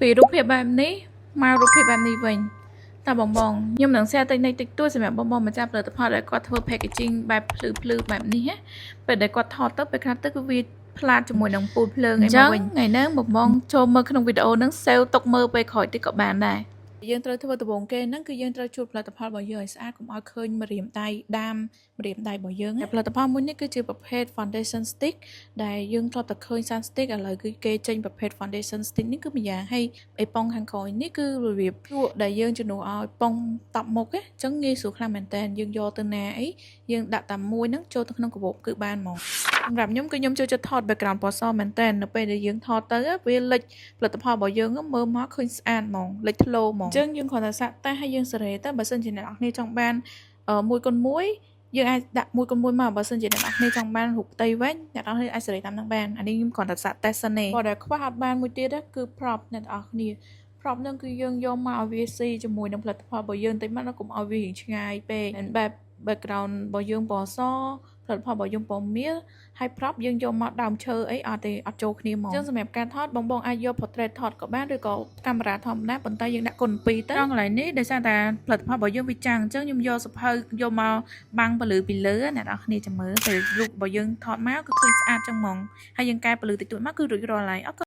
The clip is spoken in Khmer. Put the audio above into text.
ពីរូបភាពបែបនេះមករូបភាពបែបនេះវិញតើបងខ្ញុំនឹង share តិចតួចសម្រាប់បងម្ចាស់ផលិតផលដែលគាត់ធ្វើ packaging បែបភ្លឺបែបនេះណាពេលដែលគាត់ថតទៅពេលខ្លះទៅគឺវាផ្លាតជាមួយនឹងពូលភ្លើងអីមកវិញថ្ងៃហ្នឹងបងចូលមើលក្នុងវីដេអូហ្នឹង save ទុកមើលពេលក្រោយទៀតក៏បានដែរយើងត្រូវធ្វើដំបូងគេហ្នឹងគឺយើងត្រូវជូតផលិតផលរបស់យើងឲ្យស្អាតកុំឲ្យឃើញម្រាមដៃដាមម្រាមដៃរបស់យើងផលិតផលមួយនេះគឺជាប្រភេទ foundation stick ដែលយើងធ្លាប់តែឃើញ sun stick ឥឡូវគឺគេចេញប្រភេទ foundation stick នេះគឺម្យ៉ាងហើយអីប៉ុងខាងក្រោយនេះគឺរបៀបលក់ដែលយើងជំនួសឲ្យប៉ុងតប់មុខអញ្ចឹងងាយស្រួលខ្លាំងមែនតើយើងយកទៅណាអីយើងដាក់តែមួយហ្នឹងចូលទៅក្នុងកាបូបគឺបានហ្មងសម្រាប់ខ្ញុំគឺខ្ញុំចូលចិត្តថត background ពណ៌សមែនតើនៅពេលដែលយើងថតទៅវាលេចផលិតផលរបស់យើងមើលមកឃើញស្អាតហ្មងលេចធ្លោហ្មងអញ្ចឹងយើងគ្រាន់តែសាក់តែឲ្យយើងសេរីទៅបើសិនជាអ្នកនរគ្នាចង់បាន1x1យើងអាចដាក់1x1មកបើសិនជាអ្នកនរគ្នាចង់បានរូបផ្ទៃវិញអ្នកនរគ្នាអាចសេរីតាមនឹងបានអានេះខ្ញុំគ្រាន់តែសាក់តេស្តសិនទេបើដែលខ្វះអត់បានមួយទៀតគឺ prop អ្នកនរគ្នា prop ហ្នឹងគឺយើងយកមកឲ្យវាស៊ីជាមួយនឹងផលិតផលរបស់យើងតិចមកកុំឲ្យវាឆ្ងាយពេកបែប background របស់យើងពណ៌សផលិតផលរបស់យើងពណ៌មាសហើយ prop យើងយកមកដើមឈើអីអត់ទេអត់ចូលគ្នាហ្មងអញ្ចឹងសម្រាប់ការថតបងអាចយក portrait ថតក៏បានឬក៏កាមេរ៉ាធម្មតាប៉ុន្តែយើងដាក់គុណ2ទៅត្រង់កន្លែងនេះដោយសារតែផលិតផលរបស់យើងវាចាំងអញ្ចឹងខ្ញុំយកសភៅយកមកបាំងពន្លឺពីលើអ្នកនរគ្នាចាំមើលតែរូបរបស់យើងថតមកគឺឃើញស្អាតចឹងហ្មងហើយយើងកែពន្លឺតិចតួចមកគឺរួចរាល់ហើយ